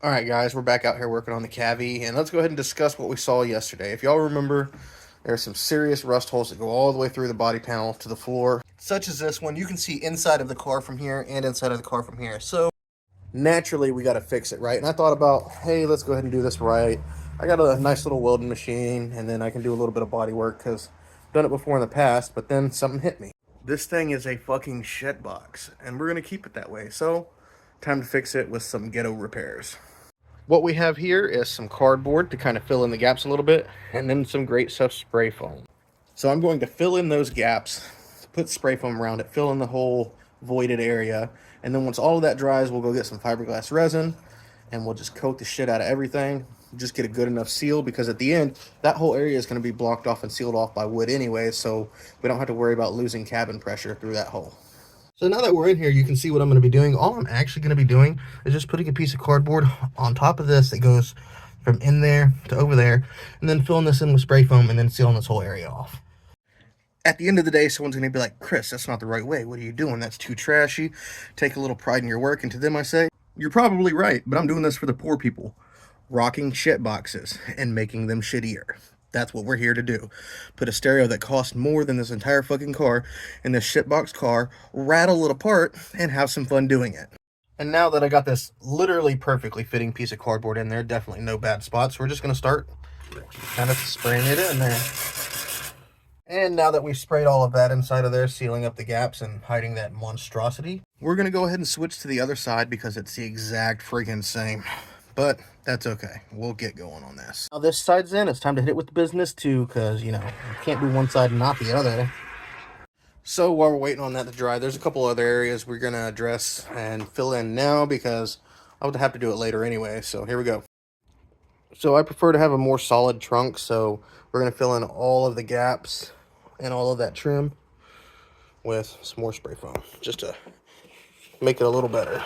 Alright guys, we're back out here working on the Cavi, and let's go ahead and discuss what we saw yesterday. If y'all remember, there are some serious rust holes that go all the way through the body panel to the floor. Such as this one, you can see inside of the car from here and inside of the car from here. So, naturally, we got to fix it, right? And I thought about, hey, let's go ahead and do this right. I got a nice little welding machine, and then I can do a little bit of body work, because I've done it before in the past, but then something hit me. This thing is a fucking shitbox, and we're going to keep it that way. So, time to fix it with some ghetto repairs. What we have here is some cardboard to kind of fill in the gaps a little bit, and then some great stuff spray foam. So I'm going to fill in those gaps, put spray foam around it, fill in the whole voided area, and then once all of that dries, we'll go get some fiberglass resin, and we'll just coat the shit out of everything. Just get a good enough seal, because at the end, that whole area is going to be blocked off and sealed off by wood anyway, so we don't have to worry about losing cabin pressure through that hole. So now that we're in here, you can see what I'm going to be doing. All I'm actually going to be doing is just putting a piece of cardboard on top of this that goes from in there to over there, and then filling this in with spray foam and then sealing this whole area off. At the end of the day, someone's going to be like, Chris, that's not the right way. What are you doing? That's too trashy. Take a little pride in your work. And to them I say, you're probably right, but I'm doing this for the poor people. Rocking shit boxes and making them shittier. That's what we're here to do. Put a stereo that costs more than this entire fucking car in this shitbox car, rattle it apart, and have some fun doing it. And now that I got this literally perfectly fitting piece of cardboard in there, definitely no bad spots, we're just going to start kind of spraying it in there. And now that we've sprayed all of that inside of there, sealing up the gaps and hiding that monstrosity, we're going to go ahead and switch to the other side because it's the exact freaking same. But that's okay. We'll get going on this. Now this side's in. It's time to hit it with the business too, because, you know, you can't do one side and not the other. So while we're waiting on that to dry, there's a couple other areas we're going to address and fill in now because I would have to do it later anyway. So here we go. So I prefer to have a more solid trunk, so we're going to fill in all of the gaps and all of that trim with some more spray foam just to make it a little better.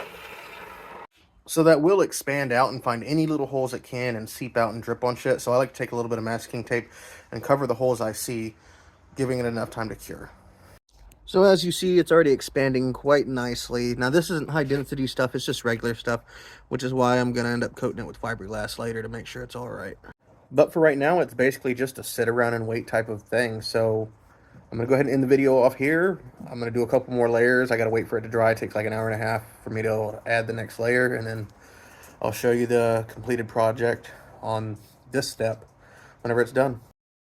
So that will expand out and find any little holes it can and seep out and drip on shit. So I like to take a little bit of masking tape and cover the holes I see, giving it enough time to cure. So as you see, it's already expanding quite nicely. Now this isn't high density stuff, it's just regular stuff, which is why I'm going to end up coating it with fiberglass later to make sure it's all right. But for right now, it's basically just a sit around and wait type of thing. So I'm going to go ahead and end the video off here. I'm going to do a couple more layers. I got to wait for it to dry. It takes like an hour and a half for me to add the next layer. And then I'll show you the completed project on this step whenever it's done.